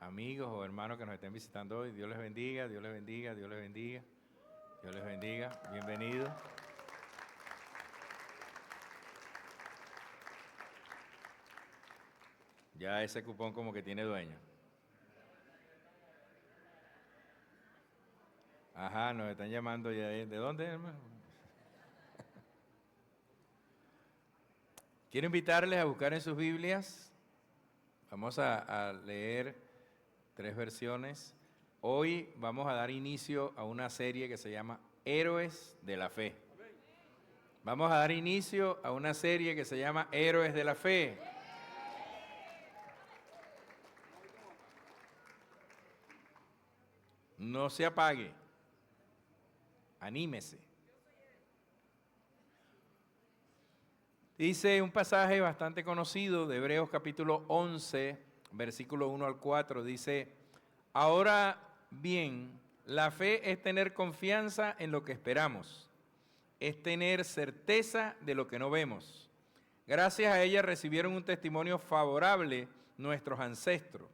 amigos o hermanos que nos estén visitando hoy. Dios les bendiga, Dios les bendiga, Dios les bendiga, Dios les bendiga. Bienvenidos. Ya ese cupón como que tiene dueño. Ajá, nos están llamando ya. ¿De dónde, hermano? Quiero invitarles a buscar en sus Biblias. Vamos a leer 3 versiones. Hoy vamos a dar inicio a una serie que se llama Héroes de la Fe. Vamos a dar inicio a una serie que se llama Héroes de la Fe. No se apague. Anímese. Dice un pasaje bastante conocido de Hebreos capítulo 11, versículo 1 al 4, dice: ahora bien, la fe es tener confianza en lo que esperamos, es tener certeza de lo que no vemos. Gracias a ella recibieron un testimonio favorable nuestros ancestros.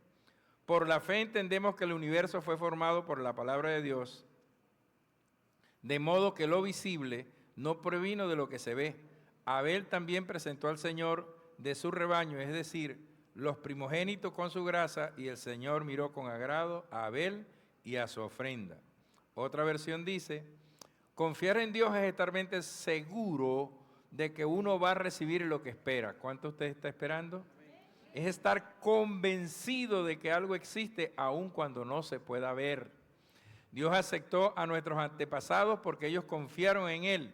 Por la fe entendemos que el universo fue formado por la palabra de Dios, de modo que lo visible no provino de lo que se ve. Abel también presentó al Señor de su rebaño, es decir, los primogénitos con su grasa, y el Señor miró con agrado a Abel y a su ofrenda. Otra versión dice: confiar en Dios es estar seguro de que uno va a recibir lo que espera. ¿Cuánto usted está esperando? Es estar convencido de que algo existe aun cuando no se pueda ver. Dios aceptó a nuestros antepasados porque ellos confiaron en Él.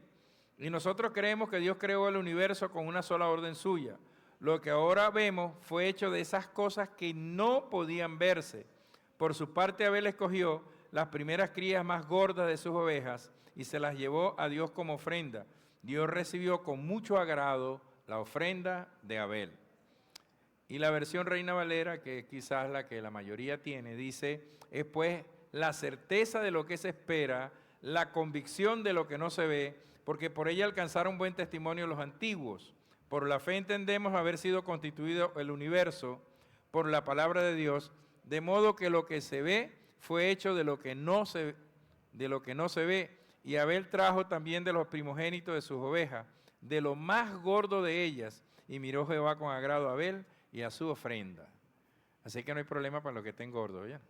Y nosotros creemos que Dios creó el universo con una sola orden suya. Lo que ahora vemos fue hecho de esas cosas que no podían verse. Por su parte, Abel escogió las primeras crías más gordas de sus ovejas y se las llevó a Dios como ofrenda. Dios recibió con mucho agrado la ofrenda de Abel. Y la versión Reina Valera, que es quizás la que la mayoría tiene, dice: es pues la certeza de lo que se espera, la convicción de lo que no se ve, porque por ella alcanzaron buen testimonio los antiguos. Por la fe entendemos haber sido constituido el universo por la palabra de Dios, de modo que lo que se ve fue hecho de lo que no se ve. Y Abel trajo también de los primogénitos de sus ovejas, de lo más gordo de ellas, y miró Jehová con agrado a Abel y a su ofrenda. Así que no hay problema para los que estén gordos, ¿ya?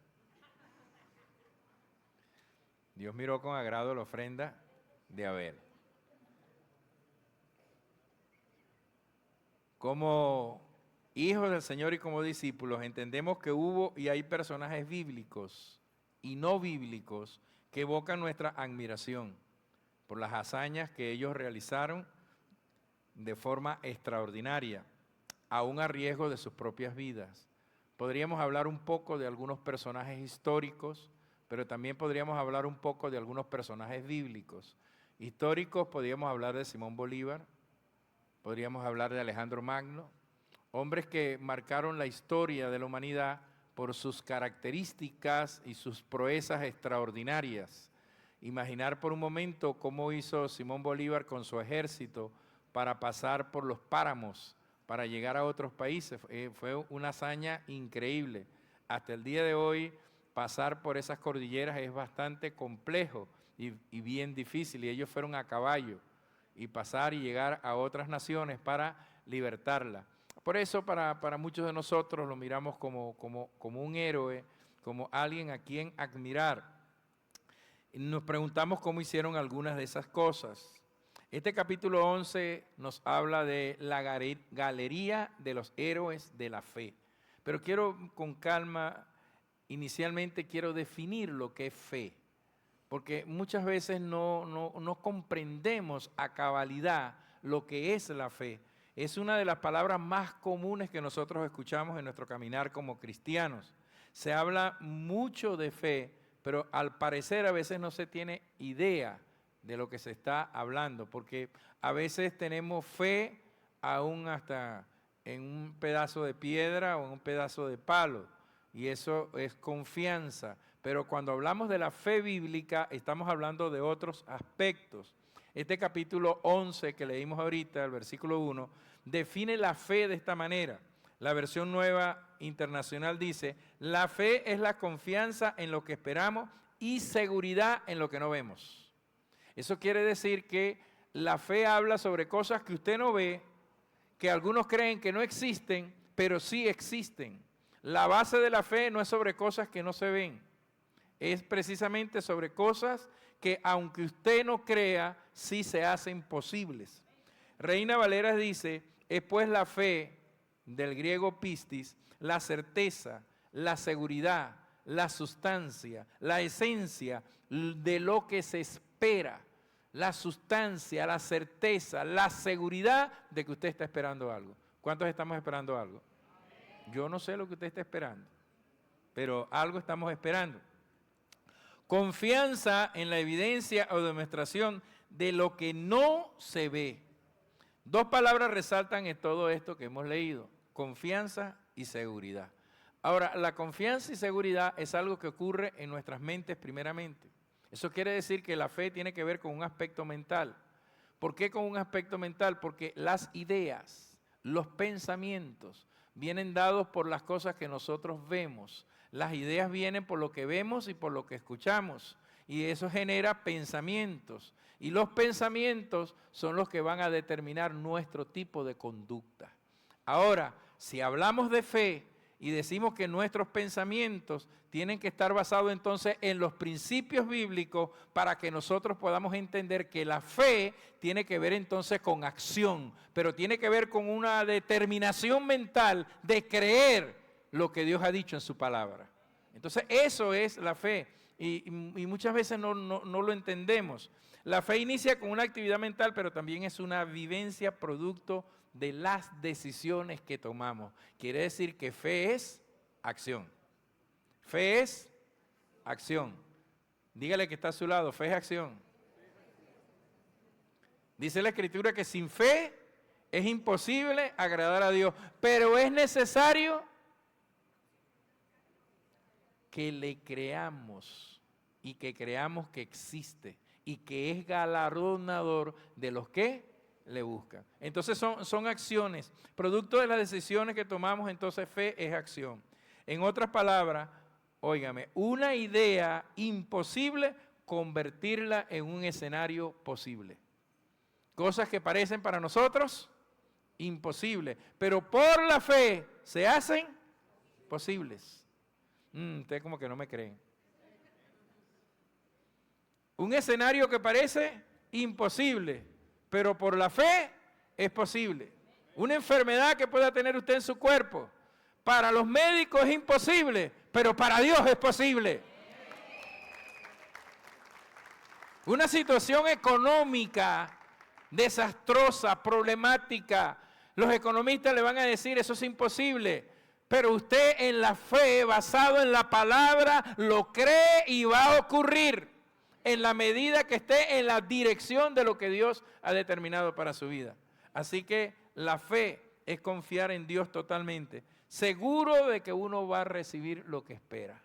Dios miró con agrado la ofrenda de Abel. Como hijos del Señor y como discípulos, entendemos que hubo y hay personajes bíblicos y no bíblicos que evocan nuestra admiración por las hazañas que ellos realizaron de forma extraordinaria, aún a riesgo de sus propias vidas. Podríamos hablar un poco de algunos personajes históricos, pero también podríamos hablar un poco de algunos personajes bíblicos. Históricos, podríamos hablar de Simón Bolívar, podríamos hablar de Alejandro Magno, hombres que marcaron la historia de la humanidad por sus características y sus proezas extraordinarias. Imaginar por un momento cómo hizo Simón Bolívar con su ejército para pasar por los páramos, para llegar a otros países, fue una hazaña increíble. Hasta el día de hoy, pasar por esas cordilleras es bastante complejo y bien difícil, y ellos fueron a caballo, y pasar y llegar a otras naciones para libertarla. Por eso para muchos de nosotros lo miramos como un héroe, como alguien a quien admirar. Y nos preguntamos cómo hicieron algunas de esas cosas. Este capítulo 11 nos habla de la galería de los héroes de la fe. Pero quiero con calma, inicialmente quiero definir lo que es fe. Porque muchas veces no comprendemos a cabalidad lo que es la fe. Es una de las palabras más comunes que nosotros escuchamos en nuestro caminar como cristianos. Se habla mucho de fe, pero al parecer a veces no se tiene idea de lo que se está hablando, porque a veces tenemos fe aún hasta en un pedazo de piedra o en un pedazo de palo, y eso es confianza. Pero cuando hablamos de la fe bíblica, estamos hablando de otros aspectos. Este capítulo 11 que leímos ahorita, el versículo 1, define la fe de esta manera. La versión nueva internacional dice, la fe es la confianza en lo que esperamos y seguridad en lo que no vemos. Eso quiere decir que la fe habla sobre cosas que usted no ve, que algunos creen que no existen, pero sí existen. La base de la fe no es sobre cosas que no se ven, es precisamente sobre cosas que aunque usted no crea, sí se hacen posibles. Reina Valera dice, es pues la fe, del griego pistis, la certeza, la seguridad, la sustancia, la esencia de lo que se espera, la sustancia, la certeza, la seguridad de que usted está esperando algo. ¿Cuántos estamos esperando algo? Yo no sé lo que usted está esperando, pero algo estamos esperando. Confianza en la evidencia o demostración de lo que no se ve. Dos palabras resaltan en todo esto que hemos leído, confianza y seguridad. Ahora, la confianza y seguridad es algo que ocurre en nuestras mentes primeramente. Eso quiere decir que la fe tiene que ver con un aspecto mental. ¿Por qué con un aspecto mental? Porque las ideas, los pensamientos, vienen dados por las cosas que nosotros vemos. Las ideas vienen por lo que vemos y por lo que escuchamos. Y eso genera pensamientos. Y los pensamientos son los que van a determinar nuestro tipo de conducta. Ahora, si hablamos de fe y decimos que nuestros pensamientos tienen que estar basados entonces en los principios bíblicos para que nosotros podamos entender que la fe tiene que ver entonces con acción, pero tiene que ver con una determinación mental de creer lo que Dios ha dicho en su palabra. Entonces eso es la fe y muchas veces no lo entendemos. La fe inicia con una actividad mental, pero también es una vivencia producto de las decisiones que tomamos. Quiere decir que fe es acción. Fe es acción. Dígale que está a su lado, fe es acción. Dice la Escritura que sin fe es imposible agradar a Dios, pero es necesario que le creamos y que creamos que existe y que es galardonador de los que le buscan. Entonces son acciones, producto de las decisiones que tomamos, entonces fe es acción. En otras palabras, óigame, una idea imposible, convertirla en un escenario posible. Cosas que parecen para nosotros imposibles, pero por la fe se hacen posibles. Ustedes como que no me creen. Un escenario que parece imposible, pero por la fe es posible. Una enfermedad que pueda tener usted en su cuerpo, para los médicos es imposible, pero para Dios es posible. Una situación económica desastrosa, problemática, los economistas le van a decir eso es imposible, pero usted en la fe, basado en la palabra, lo cree y va a ocurrir en la medida que esté en la dirección de lo que Dios ha determinado para su vida. Así que la fe es confiar en Dios totalmente, seguro de que uno va a recibir lo que espera.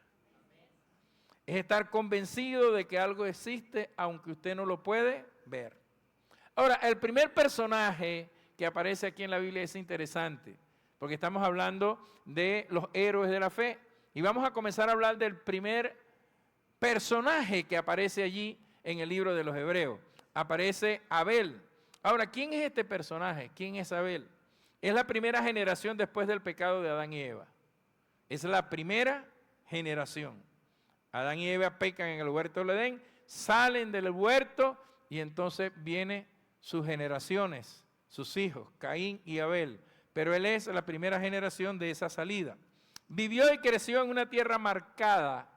Es estar convencido de que algo existe aunque usted no lo puede ver. Ahora, el primer personaje que aparece aquí en la Biblia es interesante, porque estamos hablando de los héroes de la fe. Y vamos a comenzar a hablar del primer personaje que aparece allí en el libro de los Hebreos. Aparece Abel. Ahora, ¿quién es este personaje? ¿Quién es Abel? Es la primera generación después del pecado de Adán y Eva. Es la primera generación. Adán y Eva pecan en el huerto del Edén, salen del huerto y entonces vienen sus generaciones, sus hijos, Caín y Abel. Pero él es la primera generación de esa salida. Vivió y creció en una tierra marcada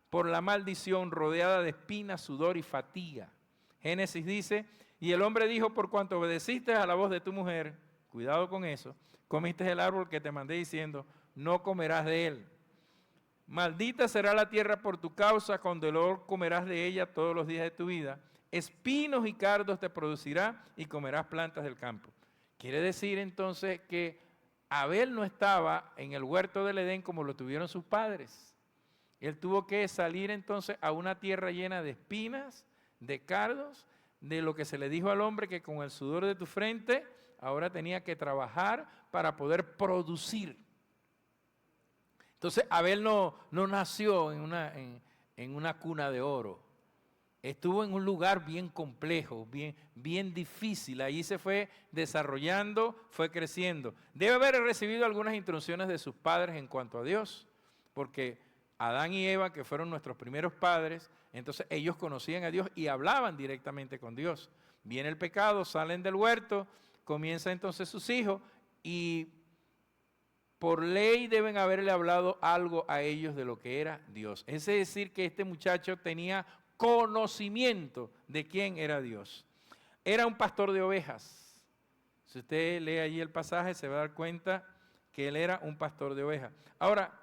por la maldición, rodeada de espinas, sudor y fatiga. Génesis dice, y el hombre dijo, por cuanto obedeciste a la voz de tu mujer, cuidado con eso, comiste el árbol que te mandé diciendo, no comerás de él. Maldita será la tierra por tu causa, con dolor comerás de ella todos los días de tu vida. Espinos y cardos te producirá y comerás plantas del campo. Quiere decir entonces que Abel no estaba en el huerto del Edén como lo tuvieron sus padres. Él tuvo que salir entonces a una tierra llena de espinas, de cardos, de lo que se le dijo al hombre que con el sudor de tu frente ahora tenía que trabajar para poder producir. Entonces Abel no nació en una cuna de oro. Estuvo en un lugar bien complejo, bien difícil. Ahí se fue desarrollando, fue creciendo. Debe haber recibido algunas instrucciones de sus padres en cuanto a Dios, porque Adán y Eva, que fueron nuestros primeros padres, entonces ellos conocían a Dios y hablaban directamente con Dios. Viene el pecado, salen del huerto, comienzan entonces sus hijos y por ley deben haberle hablado algo a ellos de lo que era Dios. Es decir, que este muchacho tenía conocimiento de quién era Dios. Era un pastor de ovejas. Si usted lee allí el pasaje, se va a dar cuenta que él era un pastor de ovejas. Ahora,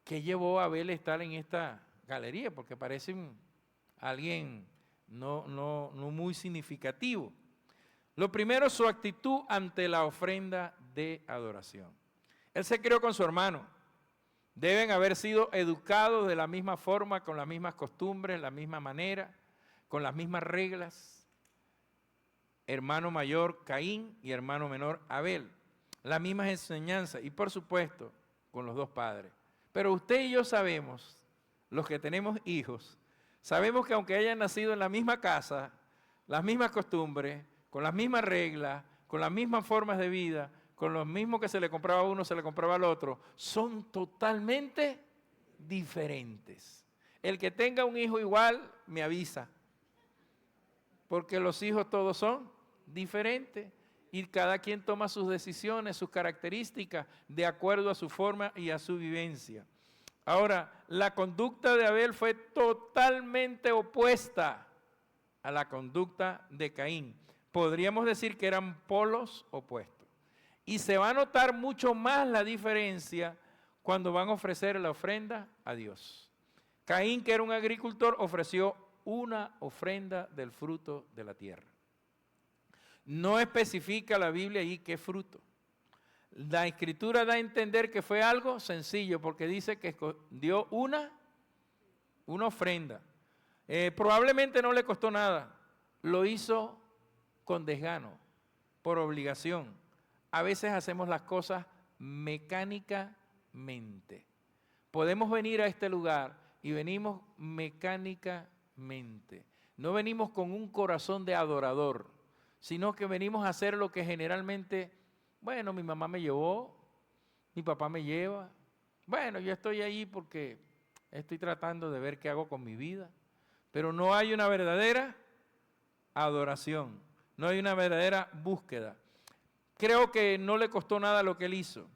¿qué llevó a Abel a estar en esta galería? Porque parece alguien no muy significativo. Lo primero, su actitud ante la ofrenda de adoración. Él se crió con su hermano. Deben haber sido educados de la misma forma, con las mismas costumbres, la misma manera, con las mismas reglas. Hermano mayor Caín y hermano menor Abel. Las mismas enseñanzas y por supuesto con los dos padres. Pero usted y yo sabemos, los que tenemos hijos, sabemos que aunque hayan nacido en la misma casa, las mismas costumbres, con las mismas reglas, con las mismas formas de vida, con lo mismo que se le compraba a uno, se le compraba al otro, son totalmente diferentes. El que tenga un hijo igual, me avisa, porque los hijos todos son diferentes y cada quien toma sus decisiones, sus características, de acuerdo a su forma y a su vivencia. Ahora, la conducta de Abel fue totalmente opuesta a la conducta de Caín. Podríamos decir que eran polos opuestos. Y se va a notar mucho más la diferencia cuando van a ofrecer la ofrenda a Dios. Caín, que era un agricultor, ofreció una ofrenda del fruto de la tierra. No especifica la Biblia ahí qué fruto. La Escritura da a entender que fue algo sencillo, porque dice que dio una ofrenda. Probablemente no le costó nada. Lo hizo con desgano, por obligación. A veces hacemos las cosas mecánicamente. Podemos venir a este lugar y venimos mecánicamente. No venimos con un corazón de adorador, sino que venimos a hacer lo que generalmente, bueno, mi mamá me llevó, mi papá me lleva. Bueno, yo estoy ahí porque estoy tratando de ver qué hago con mi vida. Pero no hay una verdadera adoración, no hay una verdadera búsqueda. Creo que no le costó nada lo que él hizo.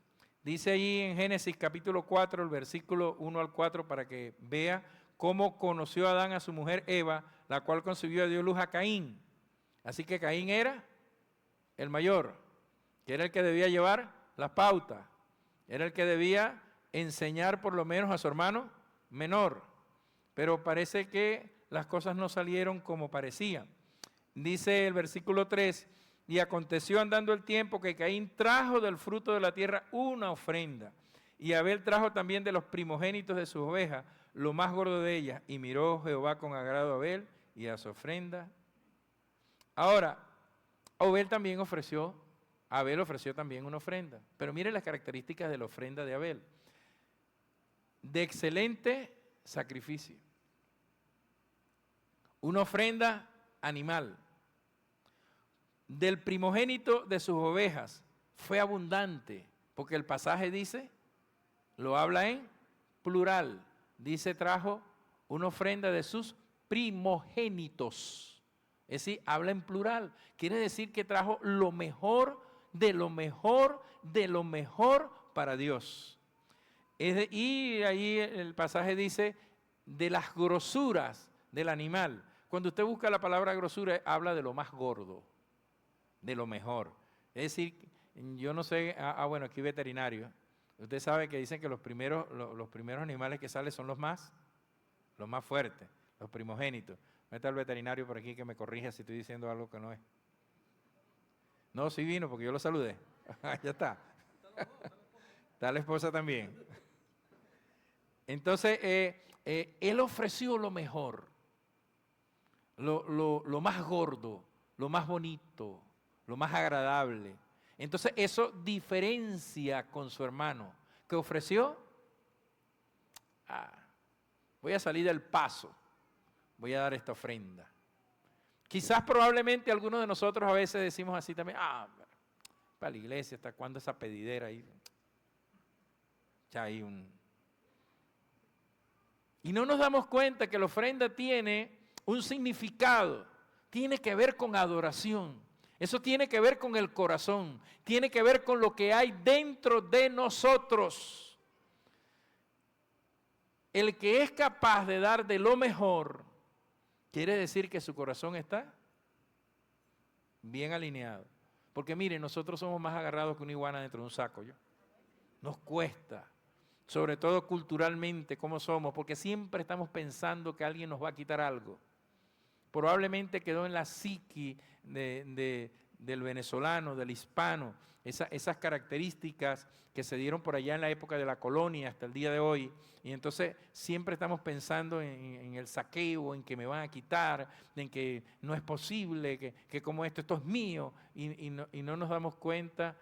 Dice allí en Génesis capítulo 4, el versículo 1 al 4, para que vea cómo conoció Adán a su mujer Eva, la cual concibió y dio luz a Caín. Así que Caín era el mayor, que era el que debía llevar la pauta, era el que debía enseñar por lo menos a su hermano menor. Pero parece que las cosas no salieron como parecían. Dice el versículo 3, y aconteció andando el tiempo que Caín trajo del fruto de la tierra una ofrenda, y Abel trajo también de los primogénitos de sus ovejas, lo más gordo de ellas, y miró Jehová con agrado a Abel y a su ofrenda. Ahora, Abel ofreció también una ofrenda, pero mire las características de la ofrenda de Abel. De excelente sacrificio, una ofrenda animal, del primogénito de sus ovejas, fue abundante, porque el pasaje dice, lo habla en plural, dice trajo una ofrenda de sus primogénitos, es decir, habla en plural, quiere decir que trajo lo mejor, de lo mejor, de lo mejor para Dios. Y ahí el pasaje dice, de las grosuras del animal. Cuando usted busca la palabra grosura, habla de lo más gordo, de lo mejor. Es decir, yo no sé, bueno, aquí veterinario, usted sabe que dicen que los primeros animales que salen son los más fuertes, los primogénitos. ¿Dónde está el veterinario por aquí que me corrija si estoy diciendo algo que no es? No, sí vino porque yo lo saludé. Ya está. Está la esposa también. Entonces, él ofreció lo mejor, lo más gordo, lo más bonito, lo más agradable. Entonces eso diferencia con su hermano, que ofreció voy a salir del paso, voy a dar esta ofrenda. Quizás probablemente algunos de nosotros a veces decimos así también, para la iglesia, ¿hasta cuándo esa pedidera ahí? Ya hay Y no nos damos cuenta que la ofrenda tiene un significado, tiene que ver con adoración. Eso tiene que ver con el corazón, tiene que ver con lo que hay dentro de nosotros. El que es capaz de dar de lo mejor, quiere decir que su corazón está bien alineado. Porque miren, nosotros somos más agarrados que una iguana dentro de un saco. Nos cuesta, sobre todo culturalmente, cómo somos, porque siempre estamos pensando que alguien nos va a quitar algo. Probablemente quedó en la psiqui del venezolano, del hispano, esas características que se dieron por allá en la época de la colonia hasta el día de hoy. Y entonces siempre estamos pensando en el saqueo, en que me van a quitar, en que no es posible, que como esto es mío. Y no nos damos cuenta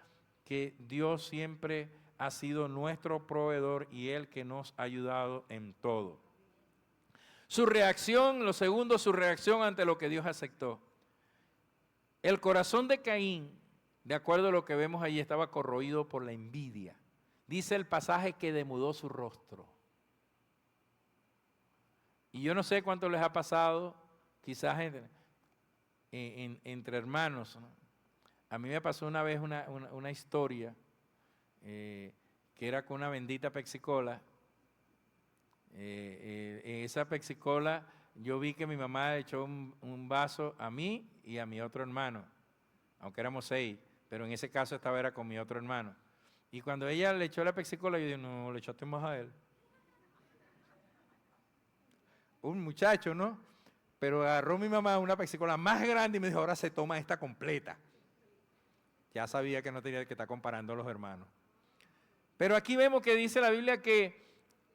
que Dios siempre ha sido nuestro proveedor y Él que nos ha ayudado en todo. Su reacción, lo segundo, su reacción ante lo que Dios aceptó. El corazón de Caín, de acuerdo a lo que vemos allí, estaba corroído por la envidia. Dice el pasaje que demudó su rostro. Y yo no sé cuánto les ha pasado, quizás entre hermanos, ¿no? A mí me pasó una vez una historia que era con una bendita Pepsi-Cola. En esa Pepsi-Cola yo vi que mi mamá echó un vaso a mí y a mi otro hermano, aunque éramos 6, pero en ese caso era con mi otro hermano. Y cuando ella le echó la Pepsi-Cola, yo dije, no, le echaste más a él. Un muchacho, ¿no? Pero agarró mi mamá una Pepsi-Cola más grande y me dijo, ahora se toma esta completa. Ya sabía que no tenía que estar comparando a los hermanos. Pero aquí vemos que dice la Biblia que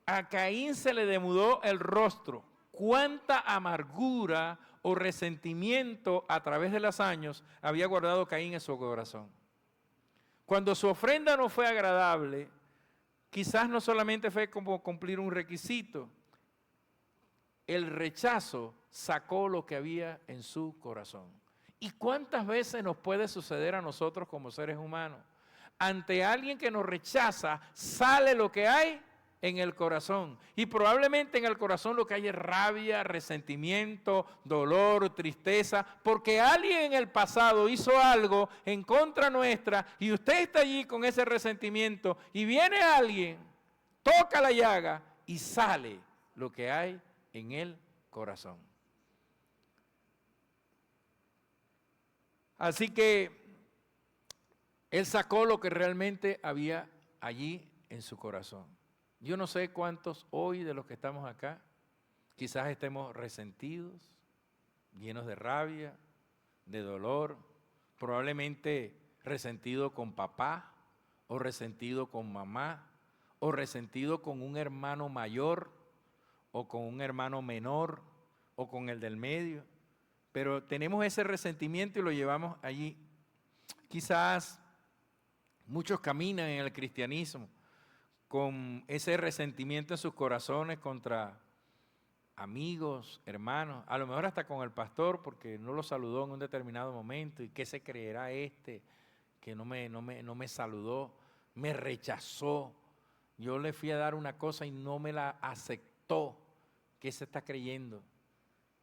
a Caín se le demudó el rostro. Cuánta amargura o resentimiento a través de los años había guardado Caín en su corazón. Cuando su ofrenda no fue agradable, quizás no solamente fue como cumplir un requisito, el rechazo sacó lo que había en su corazón. ¿Y cuántas veces nos puede suceder a nosotros como seres humanos? Ante alguien que nos rechaza, sale lo que hay en el corazón. Y probablemente en el corazón lo que hay es rabia, resentimiento, dolor, tristeza, porque alguien en el pasado hizo algo en contra nuestra y usted está allí con ese resentimiento y viene alguien, toca la llaga y sale lo que hay en el corazón. Así que él sacó lo que realmente había allí en su corazón. Yo no sé cuántos hoy de los que estamos acá, quizás estemos resentidos, llenos de rabia, de dolor, probablemente resentido con papá, o resentido con mamá, o resentido con un hermano mayor, o con un hermano menor, o con el del medio. Pero tenemos ese resentimiento y lo llevamos allí. Quizás muchos caminan en el cristianismo con ese resentimiento en sus corazones contra amigos, hermanos, a lo mejor hasta con el pastor porque no lo saludó en un determinado momento y qué se creerá que no me saludó, me rechazó, yo le fui a dar una cosa y no me la aceptó, ¿qué se está creyendo?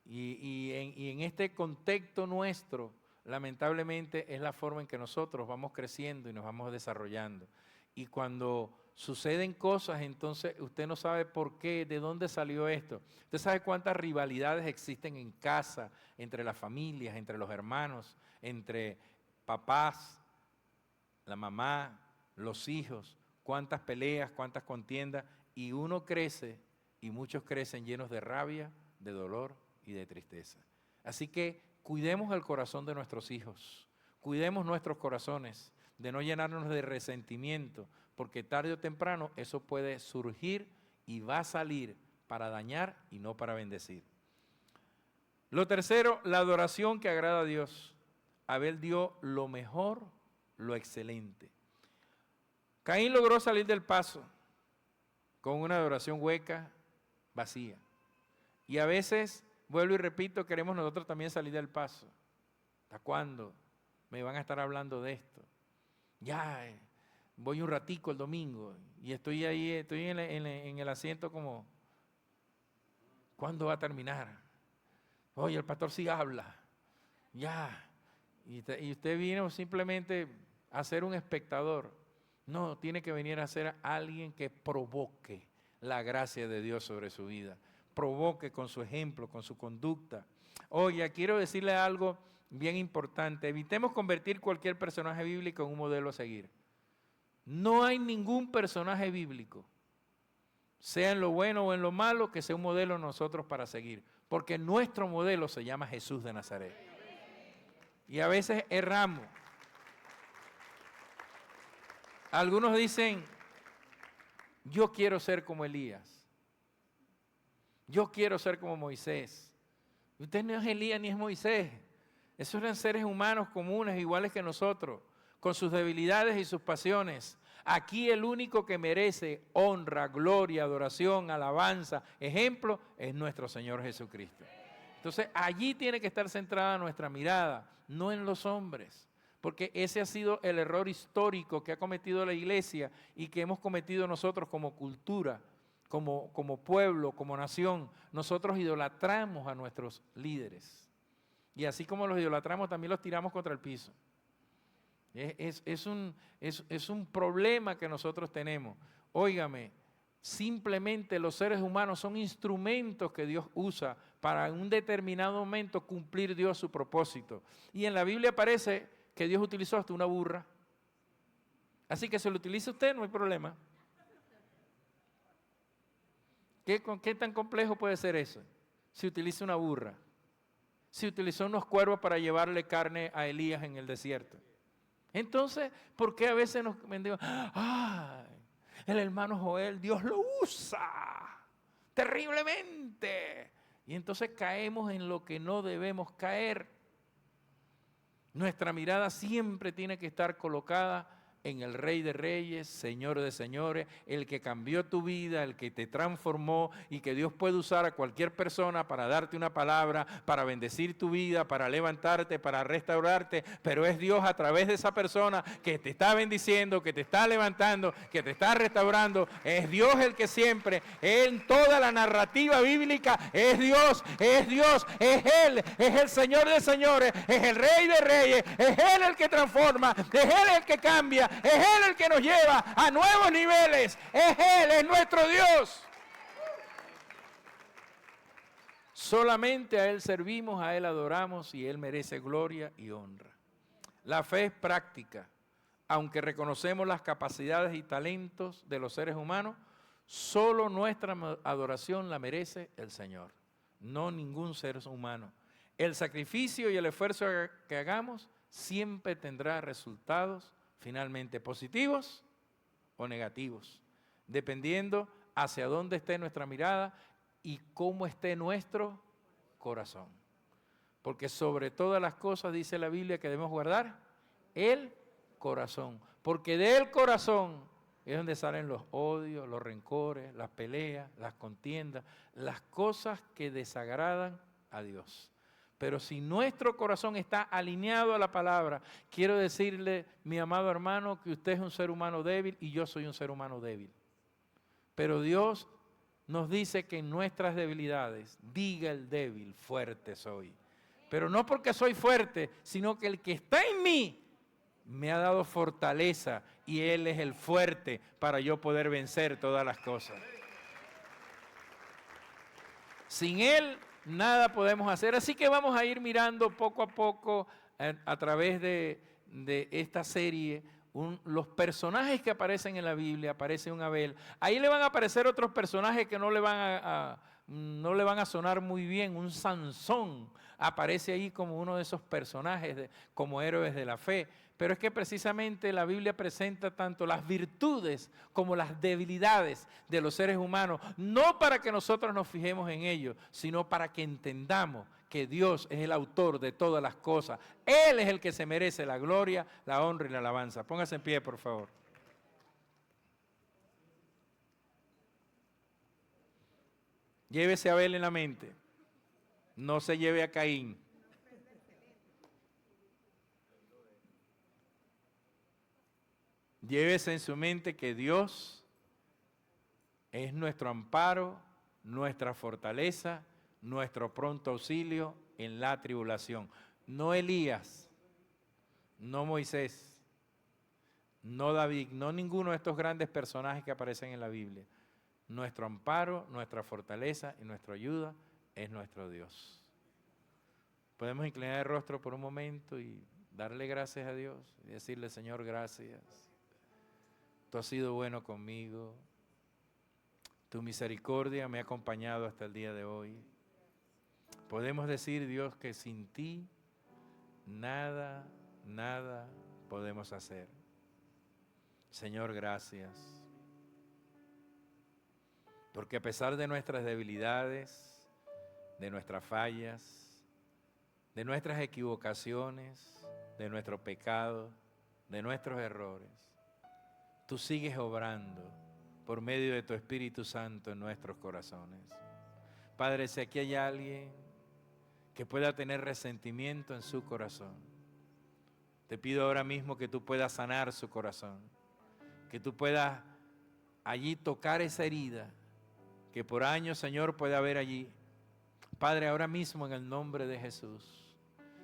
Y en este contexto nuestro, lamentablemente es la forma en que nosotros vamos creciendo y nos vamos desarrollando. Y cuando suceden cosas, entonces usted no sabe por qué, de dónde salió esto. Usted sabe cuántas rivalidades existen en casa, entre las familias, entre los hermanos, entre papás, la mamá, los hijos, cuántas peleas, cuántas contiendas, y uno crece, y muchos crecen llenos de rabia, de dolor y de tristeza. Así que cuidemos el corazón de nuestros hijos, cuidemos nuestros corazones, de no llenarnos de resentimiento, porque tarde o temprano eso puede surgir y va a salir para dañar y no para bendecir. Lo tercero, la adoración que agrada a Dios. Abel dio lo mejor, lo excelente. Caín logró salir del paso con una adoración hueca, vacía. Y a veces, vuelvo y repito, queremos nosotros también salir del paso. ¿Hasta cuándo me van a estar hablando de esto? Ya, voy un ratico el domingo y estoy ahí, estoy en el asiento como, ¿cuándo va a terminar? Oye, el pastor sí habla, ya. Y usted vino simplemente a ser un espectador. No, tiene que venir a ser alguien que provoque la gracia de Dios sobre su vida. Provoque con su ejemplo, con su conducta. Oye, quiero decirle algo bien importante. Evitemos convertir cualquier personaje bíblico en un modelo a seguir. No hay ningún personaje bíblico, sea en lo bueno o en lo malo, que sea un modelo nosotros para seguir. Porque nuestro modelo se llama Jesús de Nazaret. Y a veces erramos. Algunos dicen, yo quiero ser como Elías. Yo quiero ser como Moisés. Usted no es Elías ni es Moisés. Esos eran seres humanos comunes, iguales que nosotros, con sus debilidades y sus pasiones. Aquí el único que merece honra, gloria, adoración, alabanza, ejemplo, es nuestro Señor Jesucristo. Entonces, allí tiene que estar centrada nuestra mirada, no en los hombres, porque ese ha sido el error histórico que ha cometido la iglesia y que hemos cometido nosotros como cultura, como pueblo, como nación. Nosotros idolatramos a nuestros líderes. Y así como los idolatramos, también los tiramos contra el piso. Es un problema que nosotros tenemos. Óigame, simplemente los seres humanos son instrumentos que Dios usa para en un determinado momento cumplir Dios su propósito. Y en la Biblia aparece que Dios utilizó hasta una burra. Así que si lo utiliza usted, no hay problema. ¿Qué tan complejo puede ser eso? Si utiliza una burra. Si utilizó unos cuervos para llevarle carne a Elías en el desierto. Entonces, ¿por qué a veces nos bendigo? ¡Ay! El hermano Joel, Dios lo usa terriblemente. Y entonces caemos en lo que no debemos caer. Nuestra mirada siempre tiene que estar colocada en el Rey de Reyes, Señor de Señores, el que cambió tu vida, el que te transformó y que Dios puede usar a cualquier persona para darte una palabra, para bendecir tu vida, para levantarte, para restaurarte, pero es Dios a través de esa persona que te está bendiciendo, que te está levantando, que te está restaurando. Es Dios el que siempre, en toda la narrativa bíblica, es Dios, es Él, es el Señor de Señores, es el Rey de Reyes, es Él el que transforma, es Él el que cambia, es Él el que nos lleva a nuevos niveles, es Él, es nuestro Dios. Solamente a Él servimos, a Él adoramos y Él merece gloria y honra. La fe es práctica, aunque reconocemos las capacidades y talentos de los seres humanos, solo nuestra adoración la merece el Señor, no ningún ser humano. El sacrificio y el esfuerzo que hagamos siempre tendrá resultados finalmente positivos o negativos, dependiendo hacia dónde esté nuestra mirada y cómo esté nuestro corazón. Porque sobre todas las cosas dice la Biblia que debemos guardar el corazón, porque del corazón es donde salen los odios, los rencores, las peleas, las contiendas, las cosas que desagradan a Dios. Pero si nuestro corazón está alineado a la palabra, quiero decirle, mi amado hermano, que usted es un ser humano débil y yo soy un ser humano débil. Pero Dios nos dice que en nuestras debilidades, diga el débil, fuerte soy. Pero no porque soy fuerte, sino que el que está en mí me ha dado fortaleza y Él es el fuerte para yo poder vencer todas las cosas. Sin Él nada podemos hacer, así que vamos a ir mirando poco a poco a través de esta serie los personajes que aparecen en la Biblia. Aparece un Abel, ahí le van a aparecer otros personajes que no le van a sonar muy bien. Un Sansón aparece ahí como uno de esos personajes, como héroes de la fe. Pero es que precisamente la Biblia presenta tanto las virtudes como las debilidades de los seres humanos, no para que nosotros nos fijemos en ellos, sino para que entendamos que Dios es el autor de todas las cosas. Él es el que se merece la gloria, la honra y la alabanza. Póngase en pie, por favor. Llévese a Abel en la mente. No se lleve a Caín. Llévese en su mente que Dios es nuestro amparo, nuestra fortaleza, nuestro pronto auxilio en la tribulación. No Elías, no Moisés, no David, no ninguno de estos grandes personajes que aparecen en la Biblia. Nuestro amparo, nuestra fortaleza y nuestra ayuda es nuestro Dios. Podemos inclinar el rostro por un momento y darle gracias a Dios y decirle: Señor, gracias. Tú has sido bueno conmigo. Tu misericordia me ha acompañado hasta el día de hoy. Podemos decir, Dios, que sin ti nada podemos hacer. Señor, gracias. Porque a pesar de nuestras debilidades, de nuestras fallas, de nuestras equivocaciones, de nuestro pecado, de nuestros errores, tú sigues obrando por medio de tu Espíritu Santo en nuestros corazones. Padre, si aquí hay alguien que pueda tener resentimiento en su corazón, te pido ahora mismo que tú puedas sanar su corazón, que tú puedas allí tocar esa herida que por años, Señor, puede haber allí. Padre, ahora mismo en el nombre de Jesús,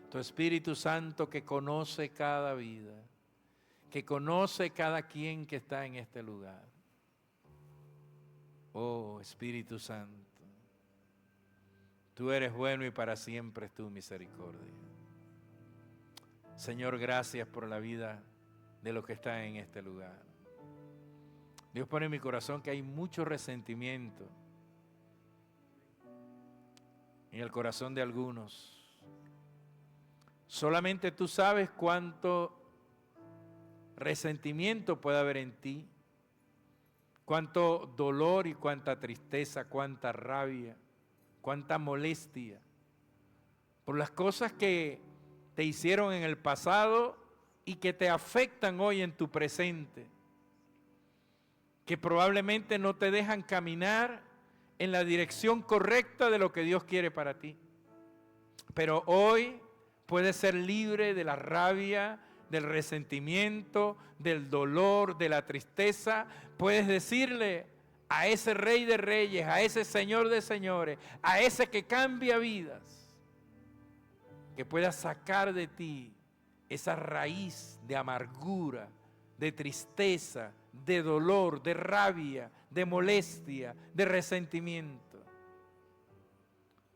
tu Espíritu Santo que conoce cada vida, que conoce cada quien que está en este lugar. Oh, Espíritu Santo, tú eres bueno y para siempre es tu misericordia. Señor, gracias por la vida de los que están en este lugar. Dios pone en mi corazón que hay mucho resentimiento en el corazón de algunos. Solamente tú sabes cuánto resentimiento puede haber en ti, cuánto dolor y cuánta tristeza, cuánta rabia, cuánta molestia por las cosas que te hicieron en el pasado y que te afectan hoy en tu presente, que probablemente no te dejan caminar en la dirección correcta de lo que Dios quiere para ti. Pero hoy puedes ser libre de la rabia, del resentimiento, del dolor, de la tristeza. Puedes decirle a ese Rey de Reyes, a ese Señor de Señores, a ese que cambia vidas, que pueda sacar de ti esa raíz de amargura, de tristeza, de dolor, de rabia, de molestia, de resentimiento.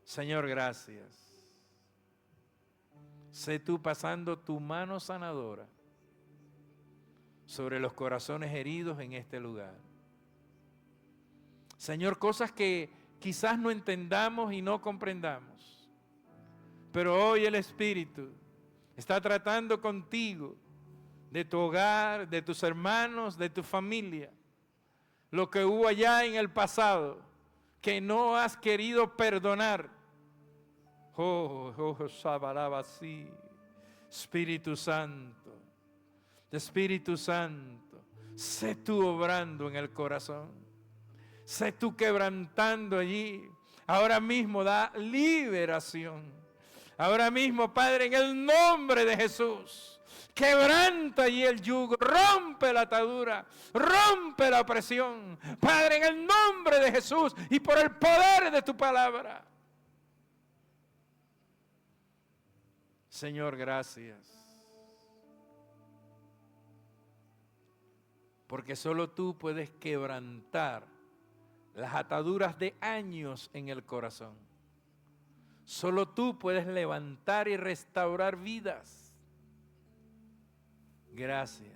Señor, gracias. Sé tú pasando tu mano sanadora sobre los corazones heridos en este lugar. Señor, cosas que quizás no entendamos y no comprendamos, pero hoy el Espíritu está tratando contigo, de tu hogar, de tus hermanos, de tu familia, lo que hubo allá en el pasado, que no has querido perdonar. Sabarabasí. Espíritu Santo, Espíritu Santo, sé tú obrando en el corazón, sé tú quebrantando allí. Ahora mismo da liberación. Ahora mismo, Padre, en el nombre de Jesús, quebranta allí el yugo, rompe la atadura, rompe la opresión. Padre, en el nombre de Jesús y por el poder de tu palabra. Señor, gracias. Porque solo tú puedes quebrantar las ataduras de años en el corazón. Solo tú puedes levantar y restaurar vidas. Gracias.